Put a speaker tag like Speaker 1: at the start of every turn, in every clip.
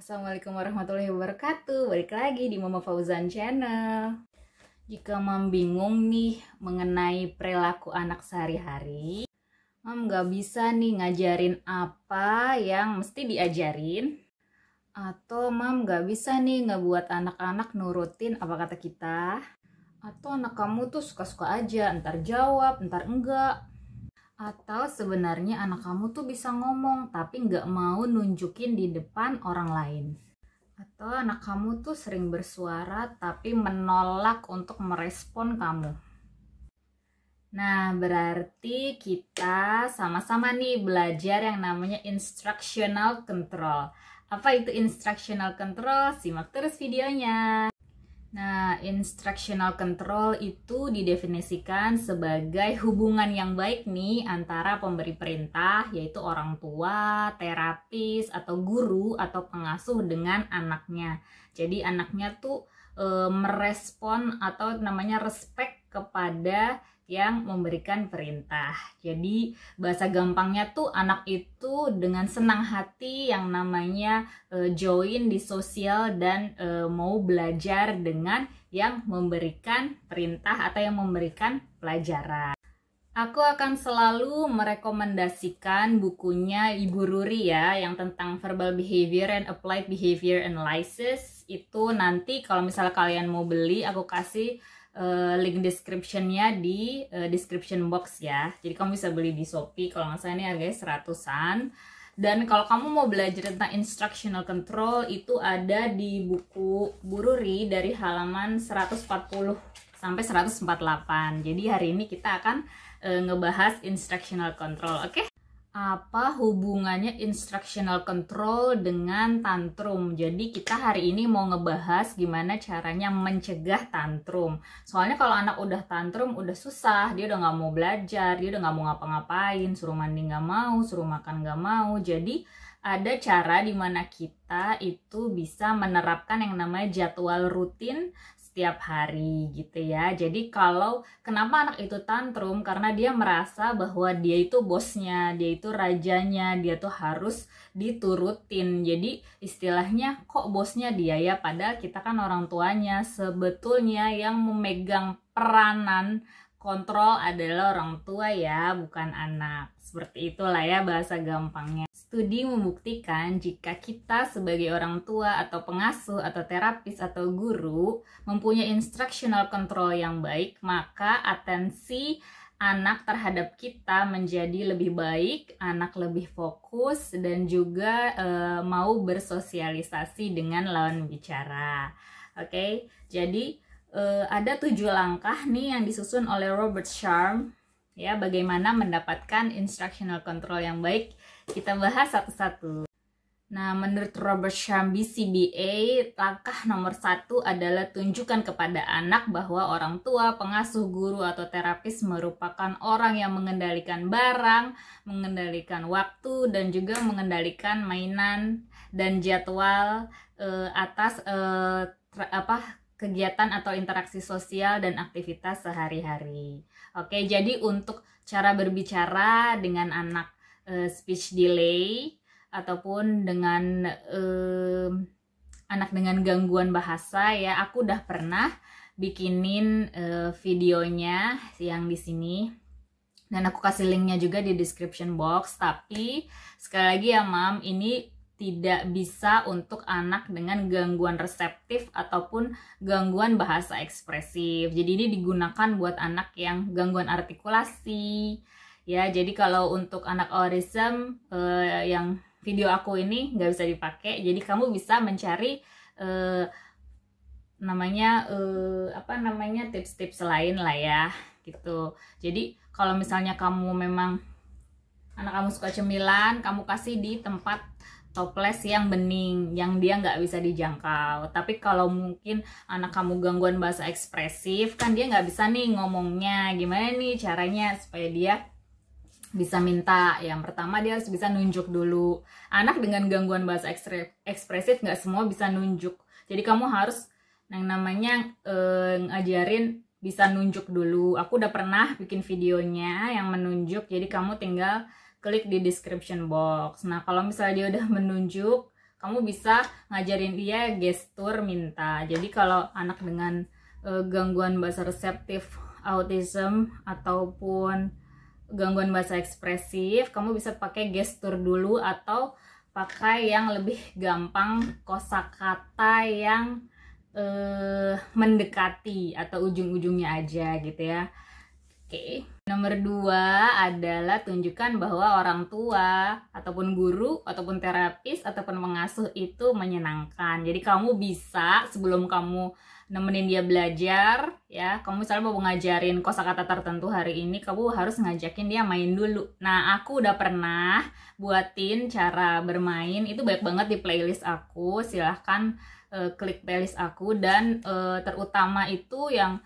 Speaker 1: Assalamualaikum warahmatullahi wabarakatuh. Balik lagi di Mama Fauzan Channel. Jika Mam bingung nih mengenai perilaku anak sehari-hari, Mam gak bisa nih ngajarin apa yang mesti diajarin, atau Mam gak bisa nih ngebuat anak-anak nurutin apa kata kita, atau anak kamu tuh suka-suka aja, ntar jawab, ntar enggak. Atau sebenarnya anak kamu tuh bisa ngomong tapi nggak mau nunjukin di depan orang lain. Atau anak kamu tuh sering bersuara tapi menolak untuk merespon kamu. Nah, berarti kita sama-sama nih belajar yang namanya instructional control. Apa itu instructional control? Simak terus videonya. Nah, instructional control itu didefinisikan sebagai hubungan yang baik nih antara pemberi perintah, yaitu orang tua, terapis, atau guru, atau pengasuh dengan anaknya. Jadi anaknya tuh merespon atau namanya respect kepada yang memberikan perintah. Jadi bahasa gampangnya tuh anak itu dengan senang hati yang namanya join di sosial dan mau belajar dengan yang memberikan perintah atau yang memberikan pelajaran. Aku akan selalu merekomendasikan bukunya Ibu Ruri ya, yang tentang verbal behavior and applied behavior analysis. Itu nanti kalau misalnya kalian mau beli, aku kasih link descriptionnya di description box ya. Jadi kamu bisa beli di Shopee, kalau nggak salah ini harganya 100-an. Dan kalau kamu mau belajar tentang instructional control, itu ada di buku Bu Ruri dari halaman 140 sampai 148. Jadi hari ini kita akan ngebahas instructional control, oke? Apa hubungannya instructional control dengan tantrum? Jadi kita hari ini mau ngebahas gimana caranya mencegah tantrum. Soalnya kalau anak udah tantrum udah susah, dia udah nggak mau belajar, dia udah nggak mau ngapa-ngapain, suruh mandi nggak mau, suruh makan nggak mau. Jadi ada cara dimana kita itu bisa menerapkan yang namanya jadwal rutin setiap hari gitu ya. Jadi kalau kenapa anak itu tantrum, karena dia merasa bahwa dia itu bosnya, dia itu rajanya, dia tuh harus diturutin. Jadi istilahnya kok bosnya dia ya, padahal kita kan orang tuanya. Sebetulnya yang memegang peranan kontrol adalah orang tua ya, bukan anak. Seperti itulah ya bahasa gampangnya. Studi membuktikan jika kita sebagai orang tua atau pengasuh atau terapis atau guru mempunyai instructional control yang baik, maka atensi anak terhadap kita menjadi lebih baik, anak lebih fokus, dan juga mau bersosialisasi dengan lawan bicara. Oke, jadi ada 7 langkah nih yang disusun oleh Robert Sharma ya, bagaimana mendapatkan instructional control yang baik. Kita bahas satu-satu. Nah, menurut Robert Sharma BCBA, langkah nomor 1 adalah tunjukkan kepada anak bahwa orang tua, pengasuh, guru, atau terapis merupakan orang yang mengendalikan barang, mengendalikan waktu, dan juga mengendalikan mainan dan jadwal atas kegiatan atau interaksi sosial dan aktivitas sehari-hari. Oke, jadi untuk cara berbicara dengan anak speech delay ataupun dengan anak dengan gangguan bahasa ya, aku udah pernah bikinin videonya yang di sini dan aku kasih linknya juga di description box. Tapi sekali lagi ya Mam, ini tidak bisa untuk anak dengan gangguan reseptif ataupun gangguan bahasa ekspresif. Jadi ini digunakan buat anak yang gangguan artikulasi. Ya, jadi kalau untuk anak autism yang video aku ini nggak bisa dipakai. Jadi kamu bisa mencari tips-tips lain lah ya, gitu. Jadi kalau misalnya kamu memang anak kamu suka cemilan, kamu kasih di tempat toples yang bening, yang dia nggak bisa dijangkau. Tapi kalau mungkin anak kamu gangguan bahasa ekspresif, kan dia nggak bisa nih ngomongnya. Gimana nih caranya supaya dia bisa minta? Yang pertama dia harus bisa nunjuk dulu. Anak dengan gangguan bahasa ekspresif nggak semua bisa nunjuk. Jadi kamu harus yang namanya ngajarin bisa nunjuk dulu. Aku udah pernah bikin videonya yang menunjuk, jadi kamu tinggal klik di description box. Nah, kalau misalnya dia udah menunjuk, kamu bisa ngajarin dia gestur minta. Jadi kalau anak dengan gangguan bahasa reseptif, autism, ataupun gangguan bahasa ekspresif, kamu bisa pakai gestur dulu atau pakai yang lebih gampang, kosakata yang mendekati atau ujung-ujungnya aja gitu ya. Oke. Nomor 2 adalah tunjukkan bahwa orang tua ataupun guru ataupun terapis ataupun pengasuh itu menyenangkan. Jadi kamu bisa sebelum kamu nemenin dia belajar ya, kamu misalnya mau ngajarin kosakata tertentu hari ini, kamu harus ngajakin dia main dulu. Nah, aku udah pernah buatin cara bermain, itu banyak banget di playlist aku. Silahkan klik playlist aku, dan terutama itu yang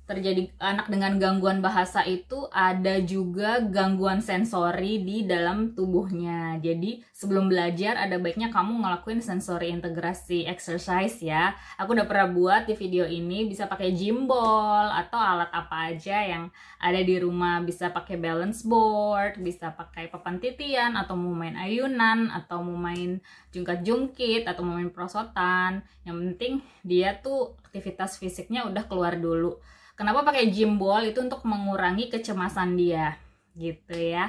Speaker 1: terjadi anak dengan gangguan bahasa itu ada juga gangguan sensori di dalam tubuhnya. Jadi sebelum belajar ada baiknya kamu ngelakuin sensory integrasi exercise ya. Aku udah pernah buat di video ini, bisa pakai gym ball atau alat apa aja yang ada di rumah. Bisa pakai balance board, bisa pakai papan titian, atau mau main ayunan, atau mau main jungkat-jungkit, atau mau main perosotan. Yang penting dia tuh aktivitas fisiknya udah keluar dulu. Kenapa pakai gym ball? Itu untuk mengurangi kecemasan dia gitu ya.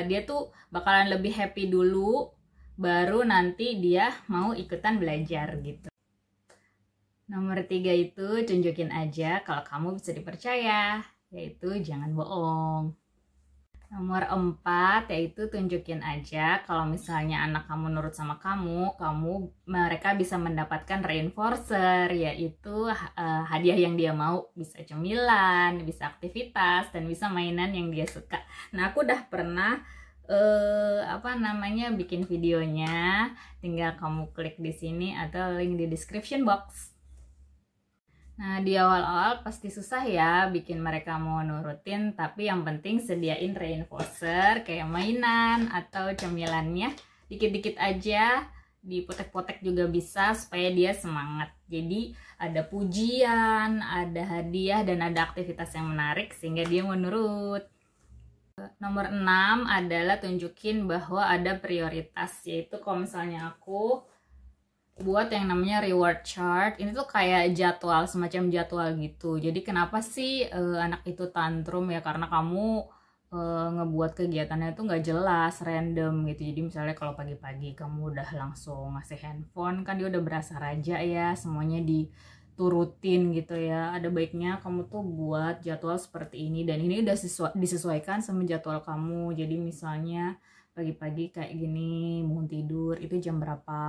Speaker 1: Dia tuh bakalan lebih happy dulu, baru nanti dia mau ikutan belajar gitu. Nomor 3 itu tunjukin aja kalau kamu bisa dipercaya, yaitu jangan bohong. Nomor 4 yaitu tunjukin aja kalau misalnya anak kamu nurut sama kamu, mereka bisa mendapatkan reinforcer, yaitu hadiah yang dia mau, bisa cemilan, bisa aktivitas, dan bisa mainan yang dia suka. Nah, aku udah pernah bikin videonya, tinggal kamu klik di sini atau link di description box. Nah, di awal-awal pasti susah ya bikin mereka mau nurutin, tapi yang penting sediain reinforcer kayak mainan atau cemilannya dikit-dikit aja, dipotek-potek juga bisa supaya dia semangat. Jadi ada pujian, ada hadiah, dan ada aktivitas yang menarik sehingga dia mau nurut. Nomor 6 adalah tunjukin bahwa ada prioritas, yaitu kalau misalnya aku buat yang namanya reward chart. Ini tuh kayak jadwal, semacam jadwal gitu. Jadi kenapa sih anak itu tantrum ya, karena kamu ngebuat kegiatannya itu nggak jelas, random gitu. Jadi misalnya kalau pagi-pagi kamu udah langsung ngasih handphone, kan dia udah berasa raja ya, semuanya diturutin gitu ya. Ada baiknya kamu tuh buat jadwal seperti ini, dan ini udah disesuaikan sama jadwal kamu. Jadi misalnya pagi-pagi kayak gini, mau tidur itu jam berapa.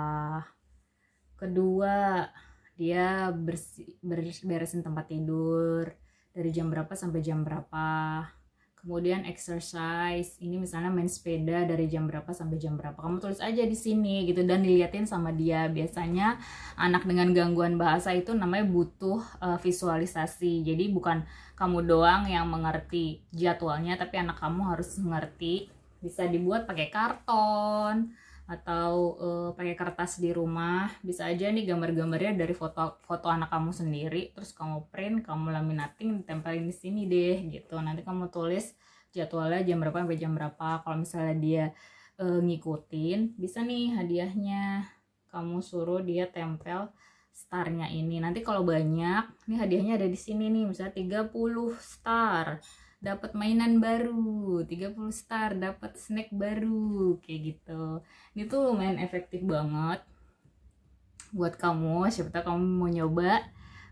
Speaker 1: Kedua, dia beresin tempat tidur dari jam berapa sampai jam berapa. Kemudian exercise, ini misalnya main sepeda dari jam berapa sampai jam berapa. Kamu tulis aja di sini gitu, dan diliatin sama dia. Biasanya anak dengan gangguan bahasa itu namanya butuh visualisasi. Jadi bukan kamu doang yang mengerti jadwalnya, tapi anak kamu harus mengerti. Bisa dibuat pakai karton atau pakai kertas di rumah. Bisa aja nih gambar-gambarnya dari foto anak kamu sendiri, terus kamu print, kamu laminating, ditempelin di sini deh gitu. Nanti kamu tulis jadwalnya jam berapa sampai jam berapa. Kalau misalnya dia ngikutin, bisa nih hadiahnya kamu suruh dia tempel starnya ini. Nanti kalau banyak nih hadiahnya ada di sini nih, misalnya 30 star dapat mainan baru, 30 star dapat snack baru, kayak gitu. Ini tuh lumayan efektif banget buat kamu, siapa tahu kamu mau nyoba.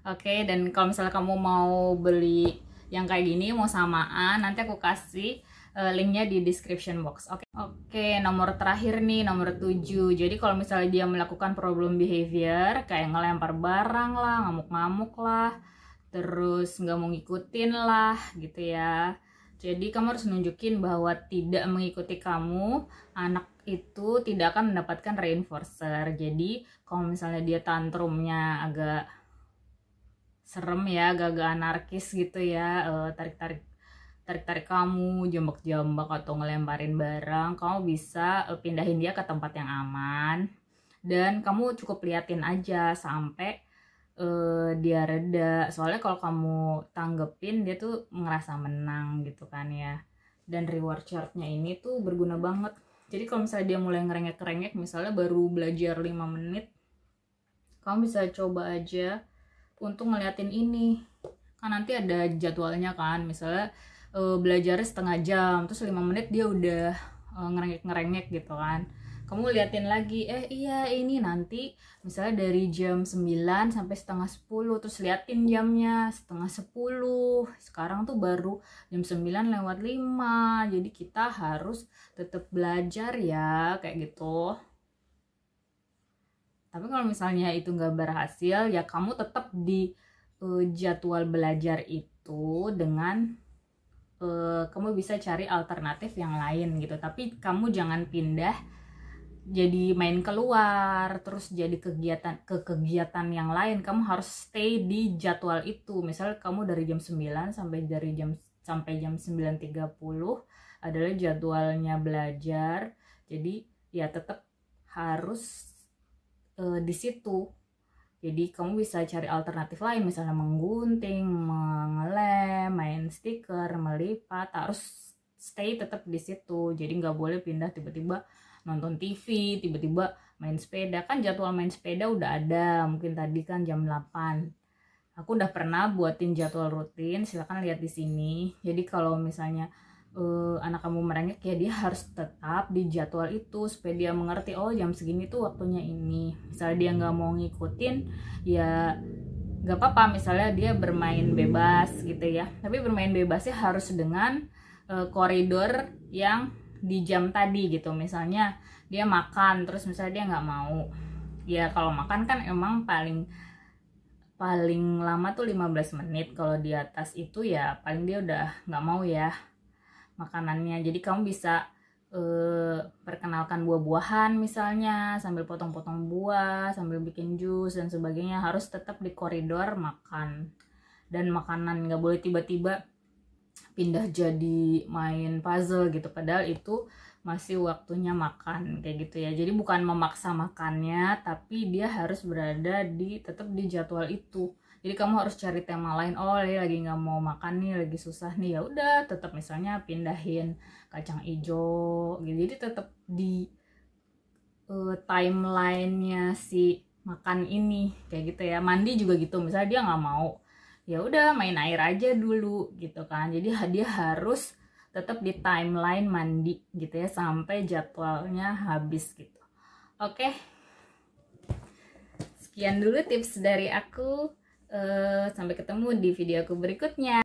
Speaker 1: Oke, dan kalau misalnya kamu mau beli yang kayak gini, mau samaan, nanti aku kasih linknya di description box. Oke, nomor terakhir nih, nomor 7. Jadi kalau misalnya dia melakukan problem behavior kayak ngelempar barang lah, ngamuk-ngamuk lah, terus nggak mau ngikutin lah gitu ya. Jadi kamu harus nunjukin bahwa tidak mengikuti kamu, anak itu tidak akan mendapatkan reinforcer. Jadi kalau misalnya dia tantrumnya agak serem ya, agak anarkis gitu ya, tarik-tarik kamu, jambak-jambak atau ngelemparin barang, kamu bisa pindahin dia ke tempat yang aman, dan kamu cukup liatin aja sampai dia reda. Soalnya kalau kamu tanggepin, dia tuh ngerasa menang gitu kan ya. Dan reward chartnya ini tuh berguna banget Jadi kalau misalnya dia mulai ngerengek-ngerengek, misalnya baru belajar 5 menit, kamu bisa coba aja untuk ngeliatin ini. Kan nanti ada jadwalnya kan, misalnya belajarnya setengah jam, terus 5 menit dia udah ngerengek-ngerengek gitu kan. Kamu liatin lagi, iya ini nanti misalnya dari jam 9 sampai setengah 10, terus liatin jamnya setengah 10. Sekarang tuh baru jam 9 lewat 5, jadi kita harus tetap belajar ya, kayak gitu. Tapi kalau misalnya itu nggak berhasil, ya kamu tetap di jadwal belajar itu dengan kamu bisa cari alternatif yang lain gitu. Tapi kamu jangan pindah jadi main keluar terus jadi kegiatan yang lain. Kamu harus stay di jadwal itu. Misal kamu dari jam 9 sampai jam 9.30 adalah jadwalnya belajar. Jadi ya tetap harus di situ. Jadi kamu bisa cari alternatif lain, misalnya menggunting, mengelem, main stiker, melipat. Harus stay tetap di situ. Jadi nggak boleh pindah tiba-tiba nonton TV, tiba-tiba main sepeda. Kan jadwal main sepeda udah ada, mungkin tadi kan jam 8. Aku udah pernah buatin jadwal rutin, silahkan lihat di sini. Jadi kalau misalnya anak kamu merengek, ya dia harus tetap di jadwal itu supaya dia mengerti, oh jam segini tuh waktunya ini. Misalnya dia nggak mau ngikutin, ya nggak apa-apa, misalnya dia bermain bebas gitu ya, tapi bermain bebasnya harus dengan koridor yang di jam tadi gitu. Misalnya dia makan terus misalnya dia nggak mau, ya kalau makan kan emang paling lama tuh 15 menit. Kalau di atas itu ya paling dia udah nggak mau ya makanannya. Jadi kamu bisa perkenalkan buah-buahan misalnya, sambil potong-potong buah, sambil bikin jus dan sebagainya. Harus tetap di koridor makan. Dan makanan nggak boleh tiba-tiba pindah jadi main puzzle gitu, padahal itu masih waktunya makan, kayak gitu ya. Jadi bukan memaksa makannya, tapi dia harus berada tetap di jadwal itu. Jadi kamu harus cari tema lain. Oh, dia lagi nggak mau makan nih, lagi susah nih, ya udah tetap misalnya pindahin kacang hijau gitu. Jadi tetap di timelinenya si makan ini, kayak gitu ya. Mandi juga gitu, misalnya dia nggak mau, ya udah main air aja dulu gitu kan. Jadi dia harus tetap di timeline mandi gitu ya sampai jadwalnya habis gitu. Oke, sekian dulu tips dari aku. Sampai ketemu di video aku berikutnya.